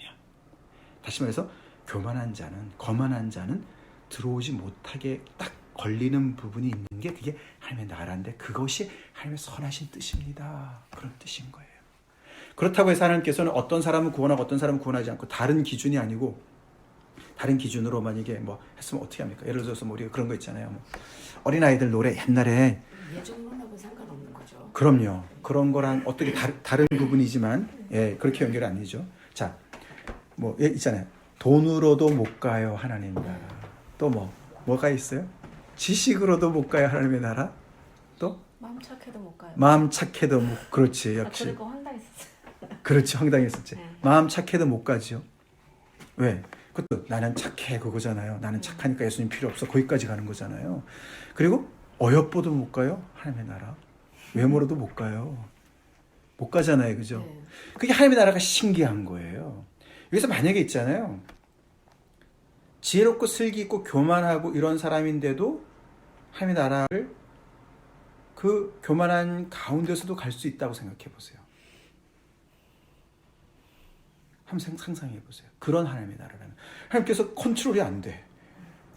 다시 말해서 교만한 자는 거만한 자는 들어오지 못하게 딱 걸리는 부분이 있는 게 그게 하나님의 나라인데 그것이 하나님의 선하신 뜻입니다. 그런 뜻인 거예요. 그렇다고 해서 하나님께서는 어떤 사람은 구원하고 어떤 사람은 구원하지 않고 다른 기준이 아니고 다른 기준으로 만약에 뭐 했으면 어떻게 합니까? 예를 들어서 뭐 우리가 그런 거 있잖아요. 뭐 어린아이들 노래 옛날에 예정론하고 상관없는 거죠. 그럼요. 그런 거랑 어떻게 다른 부분이지만 예, 그렇게 연결이 안 되죠. 자, 뭐 있잖아요. 돈으로도 못 가요 하나님 나라. 또 뭐가 있어요? 지식으로도 못 가요 하나님의 나라. 또 마음 착해도 못 가요. 마음 착해도 못 그렇지 역시. 그리고 황당했었어요. 그렇지 황당했었지. 네. 마음 착해도 못 가지요. 왜? 그것도 나는 착해 그거잖아요. 나는 착하니까 예수님 필요 없어 거기까지 가는 거잖아요. 그리고 어여뻐도 못 가요 하나님의 나라. 외모로도 못 가요. 못 가잖아요, 그죠? 네. 그게 하나님의 나라가 신기한 거예요. 여기서 만약에 있잖아요. 지혜롭고 슬기 있고 교만하고 이런 사람인데도 하나님의 나라를 그 교만한 가운데서도 갈 수 있다고 생각해 보세요. 한번 상상해 보세요. 그런 하나님의 나라라면 하나님께서 컨트롤이 안 돼.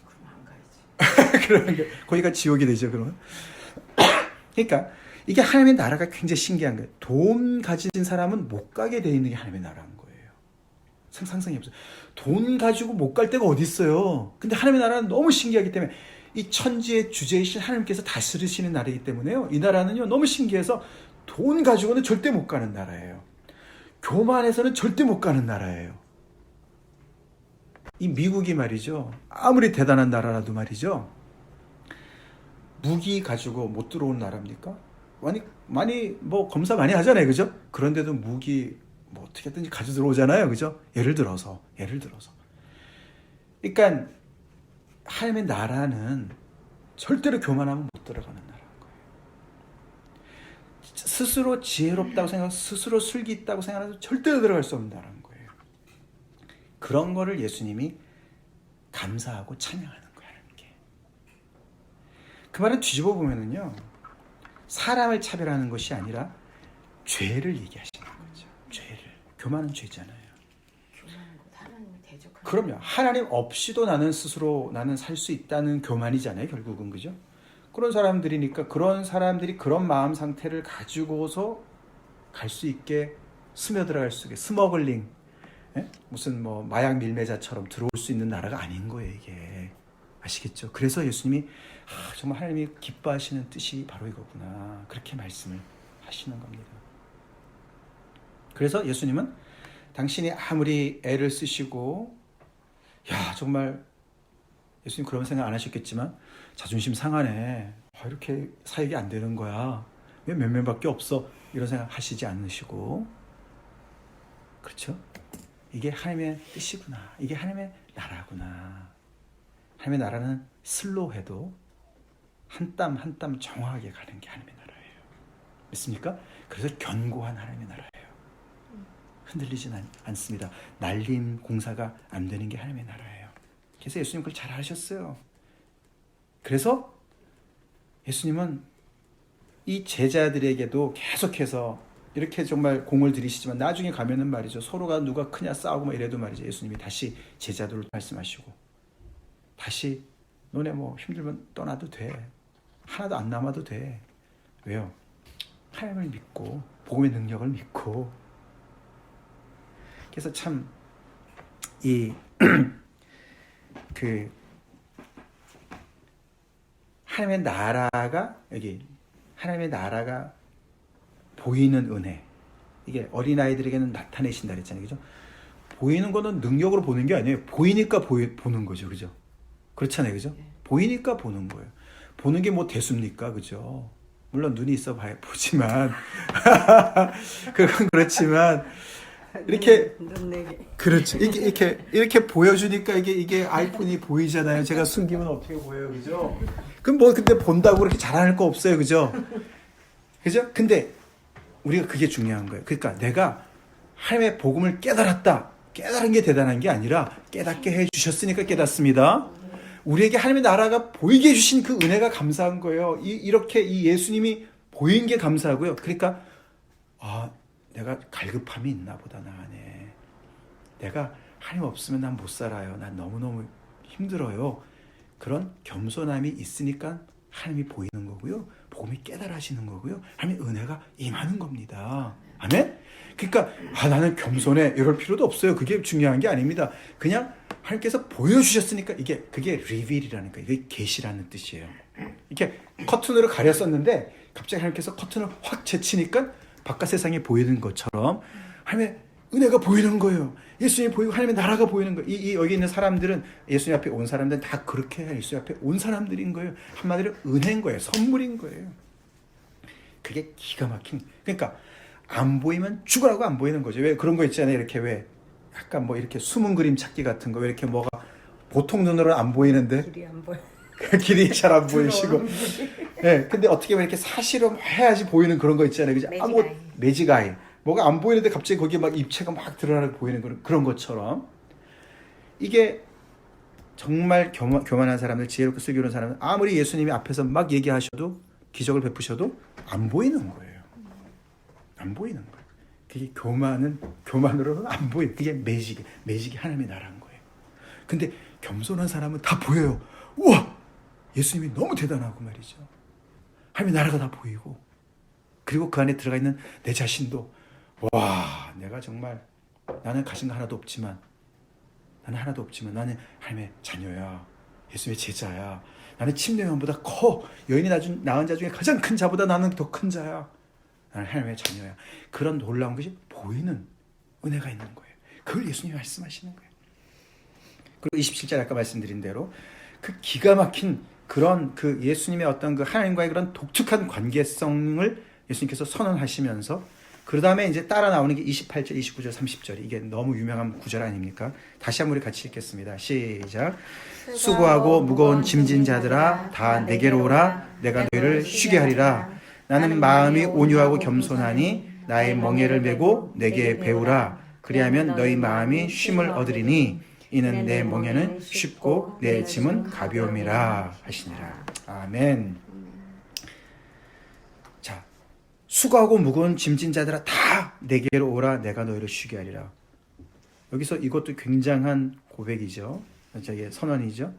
그럼 안 가야지. 그러는 게 거기가 지옥이 되죠. 그러면. 그러니까 이게 하나님의 나라가 굉장히 신기한 거예요. 돈 가진 사람은 못 가게 돼 있는 게 하나님의 나라인 거예요. 상상해 보세요. 돈 가지고 못 갈 데가 어디 있어요. 근데 하나님의 나라는 너무 신기하기 때문에 이 천지의 주제이신 하나님께서 다스리시는 나라이기 때문에요. 이 나라는요 너무 신기해서 돈 가지고는 절대 못 가는 나라예요. 교만해서는 절대 못 가는 나라예요. 이 미국이 말이죠. 아무리 대단한 나라라도 말이죠. 무기 가지고 못 들어오는 나라입니까? 많이 뭐 검사 많이 하잖아요. 그죠? 그런데도 무기 뭐 어떻게든지 가져 들어오잖아요. 그죠? 예를 들어서. 그러니까 하나님의 나라는 절대로 교만하면 못 들어가는 나라인 거예요. 스스로 지혜롭다고 생각하고 스스로 술기 있다고 생각해서 절대로 들어갈 수 없는 나라인 거예요. 그런 거를 예수님이 감사하고 찬양하는 거예요. 하나님께. 그 말은 뒤집어 보면은요. 사람을 차별하는 것이 아니라 죄를 얘기하시는 거죠. 죄를. 교만은 죄잖아요. 교만한 것 하나님을 대적하는. 그럼요. 하나님 없이도 나는 살 수 있다는 교만이잖아요. 결국은 그죠? 그런 사람들이니까 그런 사람들이 그런 마음 상태를 가지고서 갈 수 있게 스며들어갈 수 있게 스머글링 무슨 뭐 마약 밀매자처럼 들어올 수 있는 나라가 아닌 거예요. 이게 아시겠죠? 그래서 예수님이 정말 하나님이 기뻐하시는 뜻이 바로 이거구나 그렇게 말씀을 하시는 겁니다. 그래서 예수님은 당신이 아무리 애를 쓰시고 정말 예수님 그런 생각 안 하셨겠지만 자존심 상하네. 이렇게 사역이 안 되는 거야. 왜 몇 명밖에 없어? 이런 생각 하시지 않으시고 그렇죠? 이게 하나님의 뜻이구나. 이게 하나님의 나라구나. 하나님의 나라는 슬로우해도 한 땀 한 땀 정확하게 가는 게 하나님의 나라예요. 믿습니까? 그래서 견고한 하나님의 나라예요. 흔들리진 않습니다. 날림 공사가 안 되는 게 하나님의 나라예요. 그래서 예수님 그걸 잘 하셨어요. 그래서 예수님은 이 제자들에게도 계속해서 이렇게 정말 공을 들이시지만 나중에 가면은 말이죠. 서로가 누가 크냐 싸우고 뭐 이래도 말이죠. 예수님이 다시 제자들을 말씀하시고 다시 너네 뭐 힘들면 떠나도 돼. 하나도 안 남아도 돼. 왜요? 하나님을 믿고 복음의 능력을 믿고 그래서 참 이 그 하나님의 나라가 여기 하나님의 나라가 보이는 은혜 이게 어린아이들에게는 나타내신다 그랬잖아요. 그죠? 보이는 거는 능력으로 보는 게 아니에요. 보이니까 보는 거죠. 그죠? 그렇잖아요. 그죠? 보이니까 보는 거예요. 보는 게 뭐 대수입니까? 그죠? 물론 눈이 있어 보지만 그건 그렇지만 이렇게 그렇죠. 이렇게 보여주니까 이게 아이폰이 보이잖아요. 제가 숨기면 어떻게 보여요, 그죠? 그럼 뭐 근데 본다고 그렇게 잘할 거 없어요, 그죠? 그죠? 근데 우리가 그게 중요한 거예요. 그러니까 내가 하나님의 복음을 깨달은 게 대단한 게 아니라 깨닫게 해주셨으니까 깨닫습니다. 우리에게 하나님의 나라가 보이게 해주신 그 은혜가 감사한 거예요. 이렇게 이 예수님이 보인 게 감사하고요. 그러니까 내가 갈급함이 있나 보다 나 안에. 내가 하나님 없으면 난 못 살아요. 난 너무너무 힘들어요. 그런 겸손함이 있으니까 하나님이 보이는 거고요. 복음이 깨달아지는 거고요. 하나님의 은혜가 임하는 겁니다. 아멘? 그러니까 나는 겸손해 이럴 필요도 없어요. 그게 중요한 게 아닙니다. 그냥 하나님께서 보여주셨으니까 그게 리빌이라는 거예요. 이게 계시라는 뜻이에요. 이렇게 커튼으로 가렸었는데 갑자기 하나님께서 커튼을 확 제치니까 바깥 세상이 보이는 것처럼 하나님의 은혜가 보이는 거예요. 예수님이 보이고 하나님의 나라가 보이는 거예요. 여기 있는 사람들은 예수님 앞에 온 사람들은 다 그렇게 예수님 앞에 온 사람들인 거예요. 한마디로 은혜인 거예요. 선물인 거예요. 그게 기가 막힌. 그러니까 안 보이면 죽으라고 안 보이는 거죠. 왜 그런 거 있잖아요. 이렇게 왜 약간 뭐 이렇게 숨은 그림 찾기 같은 거 왜 이렇게 뭐가 보통 눈으로 안 보이는데 길이 안 보여. 길이 잘 안 보이시고. 네, 근데 어떻게 보면 이렇게 사실은 해야지 보이는 그런 거 있잖아요. 그죠? 매직아이. 뭐가 안 보이는데 갑자기 거기에 막 입체가 막 드러나고 보이는 그런 것처럼 이게 정말 교만한 사람들, 지혜롭고 슬기로운 사람들 아무리 예수님이 앞에서 막 얘기하셔도 기적을 베푸셔도 안 보이는 거예요. 안 보이는 거예요. 그게 교만으로는 안 보여. 그게 매직이 하나님의 나라인 거예요. 근데 겸손한 사람은 다 보여요. 우와! 예수님이 너무 대단하고 말이죠. 하나님의 나라가 다 보이고, 그리고 그 안에 들어가 있는 내 자신도, 와, 내가 정말, 나는 가진 거 하나도 없지만 나는 하나님의 자녀야. 예수님의 제자야. 나는 침례요한보다 커. 여인이 낳은 자 중에 가장 큰 자보다 나는 더 큰 자야. 나는 하나님의 자녀야. 그런 놀라운 것이 보이는 은혜가 있는 거예요. 그걸 예수님이 말씀하시는 거예요. 그리고 27절 아까 말씀드린 대로 그 기가 막힌 그런 그 예수님의 어떤 그 하나님과의 그런 독특한 관계성을 예수님께서 선언하시면서, 그 다음에 이제 따라 나오는 게 28절, 29절, 30절. 이게 너무 유명한 구절 아닙니까? 다시 한번 우리 같이 읽겠습니다. 시작. 수고하고 무거운 짐진 자들아 다 내게로 오라. 내가 너희를 쉬게 하리라. 나는 마음이 온유하고 겸손하니 나의 멍에를 메고 내게 배우라. 그리하면 너희 마음이 쉼을 얻으리니 이는 내 멍에는 쉽고 내 짐은 가벼움이라 하시니라. 아멘. 자, 수고하고 무거운 짐진 자들아 다 내게로 오라. 내가 너희를 쉬게 하리라. 여기서 이것도 굉장한 고백이죠. 저기 선언이죠.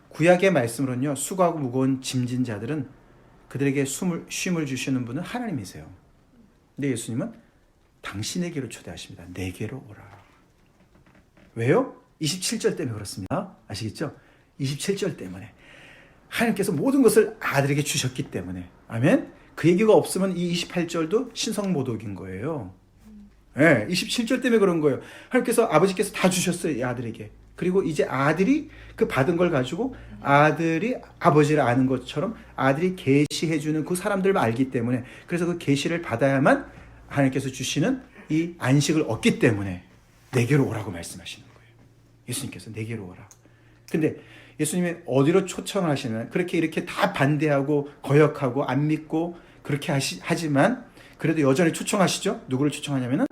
구약의 말씀으로는요, 수고하고 무거운 짐진 자들은 그들에게 쉼을 주시는 분은 하나님이세요. 근데 예수님은 당신에게로 초대하십니다. 내게로 오라. 왜요? 27절 때문에 그렇습니다. 아시겠죠? 27절 때문에. 하나님께서 모든 것을 아들에게 주셨기 때문에. 아멘? 그 얘기가 없으면 이 28절도 신성모독인 거예요. 네, 27절 때문에 그런 거예요. 하나님께서, 아버지께서 다 주셨어요, 이 아들에게. 그리고 이제 아들이 그 받은 걸 가지고 아들이 아버지를 아는 것처럼 아들이 계시해주는 그 사람들만 알기 때문에, 그래서 그 계시를 받아야만 하나님께서 주시는 이 안식을 얻기 때문에 내게로 오라고 말씀하시는 거예요. 예수님께서 내게로 오라. 근데 예수님이 어디로 초청을 하시는, 그렇게 이렇게 다 반대하고 거역하고 안 믿고 그렇게 하지만 그래도 여전히 초청하시죠. 누구를 초청하냐면은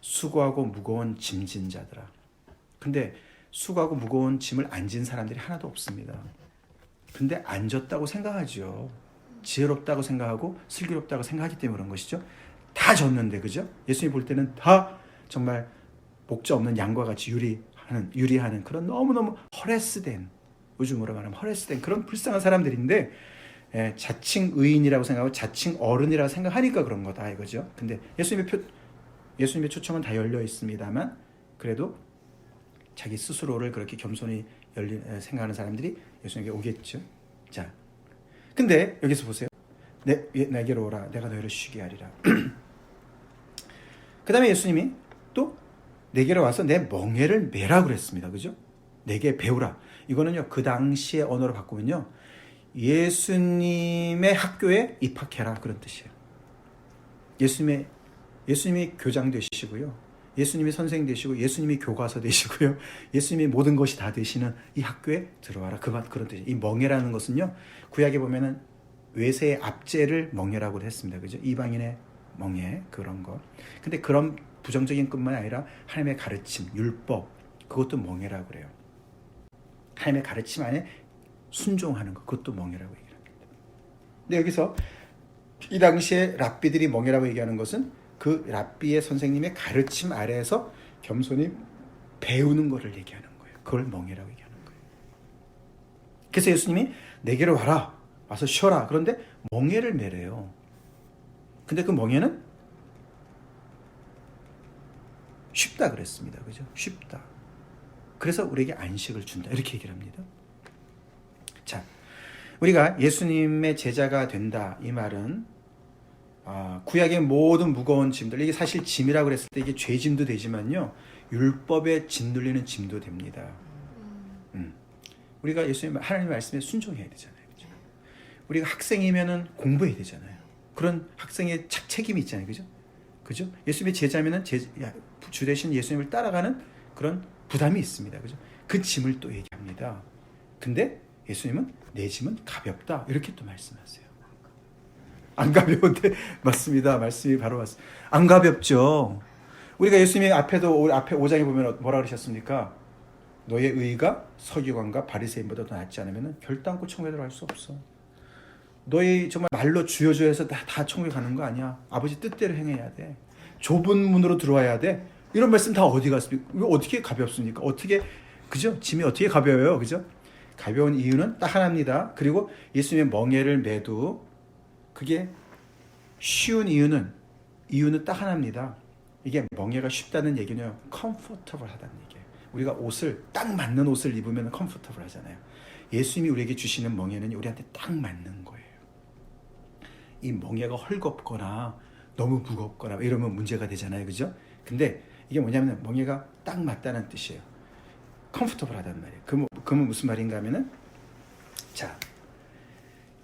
수고하고 무거운 짐진 자들아. 근데 수고하고 무거운 짐을 안 진 사람들이 하나도 없습니다. 근데 안 졌다고 생각하죠. 지혜롭다고 생각하고 슬기롭다고 생각하기 때문에 그런 것이죠. 다 졌는데, 그죠? 예수님이 볼 때는 다 정말 목자 없는 양과 같이 유리하는 그런 너무너무 허레스된, 요즘으로 말하면 허레스된 그런 불쌍한 사람들인데, 자칭 의인이라고 생각하고 자칭 어른이라고 생각하니까 그런 거다 이거죠. 근데 예수님의 초청은 다 열려 있습니다만, 그래도 자기 스스로를 그렇게 겸손히 생각하는 사람들이 예수님에게 오겠죠. 자, 근데 여기서 보세요. 내게로 오라. 내가 너희를 쉬게 하리라. 그 다음에 예수님이 또 내게로 와서 내 멍에를 메라 그랬습니다. 그죠? 내게 배우라. 이거는요, 그 당시의 언어로 바꾸면요, 예수님의 학교에 입학해라 그런 뜻이에요. 예수님이 교장 되시고요, 예수님이 선생 되시고, 예수님이 교과서 되시고요, 예수님이 모든 것이 다 되시는 이 학교에 들어와라. 그런 뜻이에요. 이 멍에라는 것은요, 구약에 보면은 외세의 압제를 멍에라고 했습니다. 그죠? 이방인의 멍에, 그런 거. 근데 그런 부정적인 것만 아니라 하나님의 가르침, 율법, 그것도 멍에라고 그래요. 하나님의 가르침 안에 순종하는 것, 그것도 멍에라고 얘기합니다. 근데 여기서 이 당시에 랍비들이 멍에라고 얘기하는 것은 그 랍비의 선생님의 가르침 아래에서 겸손히 배우는 것을 얘기하는 거예요. 그걸 멍에라고 얘기하는 거예요. 그래서 예수님이 내게로 와라, 와서 쉬어라. 그런데 멍에를 매래요. 근데 그 멍에는 쉽다 그랬습니다. 그죠? 쉽다. 그래서 우리에게 안식을 준다. 이렇게 얘기를 합니다. 자, 우리가 예수님의 제자가 된다. 이 말은 구약의 모든 무거운 짐들, 이게 사실 짐이라고 그랬을 때 이게 죄짐도 되지만요, 율법에 짓눌리는 짐도 됩니다. 우리가 하나님의 말씀에 순종해야 되잖아요. 그죠? 우리가 학생이면은 공부해야 되잖아요. 그런 학생의 책임이 있잖아요. 그죠? 예수님의 제자면은 주 대신 예수님을 따라가는 그런 부담이 있습니다. 그죠? 그 짐을 또 얘기합니다. 근데 예수님은 내 짐은 가볍다. 이렇게 또 말씀하세요. 안 가벼운데 맞습니다. 말씀이 바로 맞습니다. 안 가볍죠. 우리가 예수님의 앞에 5장에 보면 뭐라 그러셨습니까? 너의 의가 서기관과 바리새인보다 더 낫지 않으면 결단코 천국에 들어갈 수 없어. 너희 정말 말로 주여주여 해서 다 천국에 가는 거 아니야. 아버지 뜻대로 행해야 돼. 좁은 문으로 들어와야 돼. 이런 말씀 다 어디 갔습니까? 이거 어떻게 가볍습니까? 어떻게 그죠? 짐이 어떻게 가벼워요, 그죠? 가벼운 이유는 딱 하나입니다. 그리고 예수님의 멍에를 매도 그게 쉬운 이유는 딱 하나입니다. 이게 멍에가 쉽다는 얘기는 comfortable 하다는 얘기예요. 우리가 옷을 딱 맞는 옷을 입으면 comfortable 하잖아요. 예수님이 우리에게 주시는 멍에는 우리한테 딱 맞는 거예요. 이 멍에가 헐겁거나 너무 무겁거나 이러면 문제가 되잖아요, 그죠? 근데 이게 뭐냐면 멍에가 딱 맞다는 뜻이에요. comfortable 하단 말이에요. 그러면 무슨 말인가 하면은 자,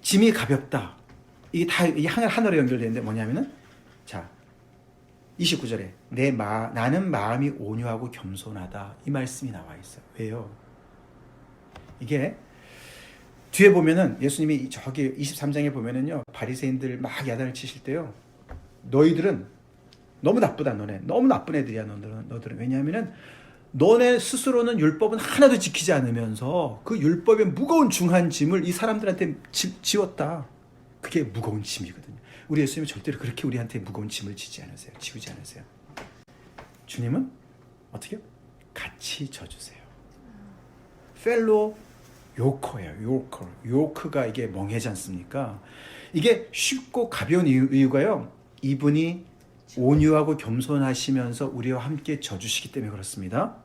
짐이 가볍다. 이게 다 하나로 연결되는데 뭐냐면은 자, 29절에 나는 마음이 온유하고 겸손하다. 이 말씀이 나와 있어요. 왜요? 이게 뒤에 보면은 예수님이 저기 23장에 보면은요. 바리새인들 막 야단을 치실 때요. 너희들은 너무 나쁘다. 너무 나쁜 애들이야. 너들은. 왜냐하면은 너네 스스로는 율법은 하나도 지키지 않으면서 그 율법의 무거운 중한 짐을 이 사람들한테 지웠다. 그게 무거운 짐이거든요. 우리 예수님은 절대로 그렇게 우리한테 무거운 짐을 지우지 않으세요. 주님은 어떻게? 같이 져주세요. 펠로 요커예요. 요크가 이게 멍해지 않습니까? 이게 쉽고 가벼운 이유가요. 이분이 온유하고 겸손하시면서 우리와 함께 져주시기 때문에 그렇습니다.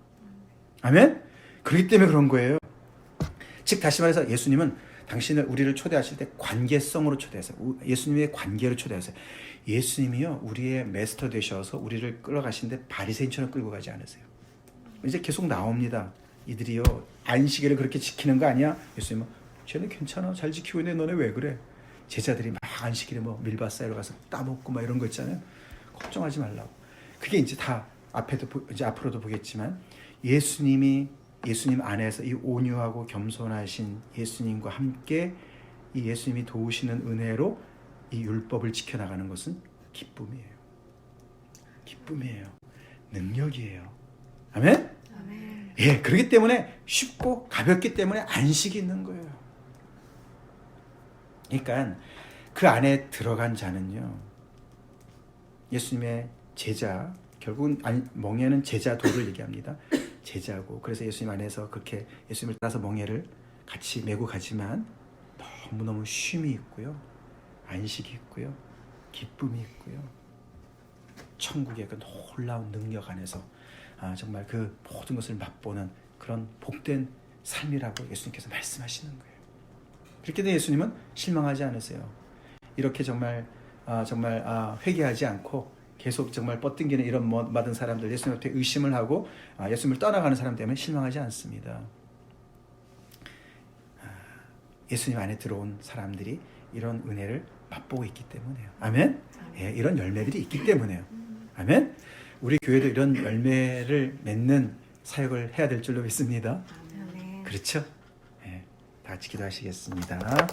아멘? 그렇기 때문에 그런 거예요. 즉 다시 말해서 예수님은 우리를 초대하실 때 관계성으로 초대하세요. 예수님의 관계로 초대하세요. 예수님이요 우리의 메스터 되셔서 우리를 끌어가시는데 바리새인처럼 끌고 가지 않으세요. 이제 계속 나옵니다. 이들이요 안식일을 그렇게 지키는 거 아니야? 예수님은 쟤는 괜찮아 잘 지키고 있네. 너네 왜 그래? 제자들이 막 안식일에 뭐 밀밭 사이로 가서 따먹고 막 이런 거 있잖아요. 걱정하지 말라고. 그게 이제 다 이제 앞으로도 보겠지만 예수님 안에서 이 온유하고 겸손하신 예수님과 함께 이 예수님이 도우시는 은혜로 이 율법을 지켜나가는 것은 기쁨이에요. 능력이에요. 아멘? 아멘. 예, 그렇기 때문에 쉽고 가볍기 때문에 안식이 있는 거예요. 그러니까 그 안에 들어간 자는요. 예수님의 제자, 결국은 멍에는 제자도를 얘기합니다. 제자고 그래서 예수님 안에서 그렇게 예수님을 따라서 멍에를 같이 메고 가지만 너무너무 쉼이 있고요. 안식이 있고요. 기쁨이 있고요. 천국의 그 놀라운 능력 안에서 정말 그 모든 것을 맛보는 그런 복된 삶이라고 예수님께서 말씀하시는 거예요. 그렇게 된 예수님은 실망하지 않으세요. 이렇게 정말 회개하지 않고 계속 정말 뻗등기는 이런 받은 사람들 예수님한테 의심을 하고 예수님을 떠나가는 사람 때문에 실망하지 않습니다. 예수님 안에 들어온 사람들이 이런 은혜를 맛보고 있기 때문에요. 아멘? 예, 이런 열매들이 있기 때문에요. 아멘? 우리 교회도 이런 열매를 맺는 사역을 해야 될 줄로 믿습니다. 아멘. 그렇죠? 예, 다 같이 기도하시겠습니다.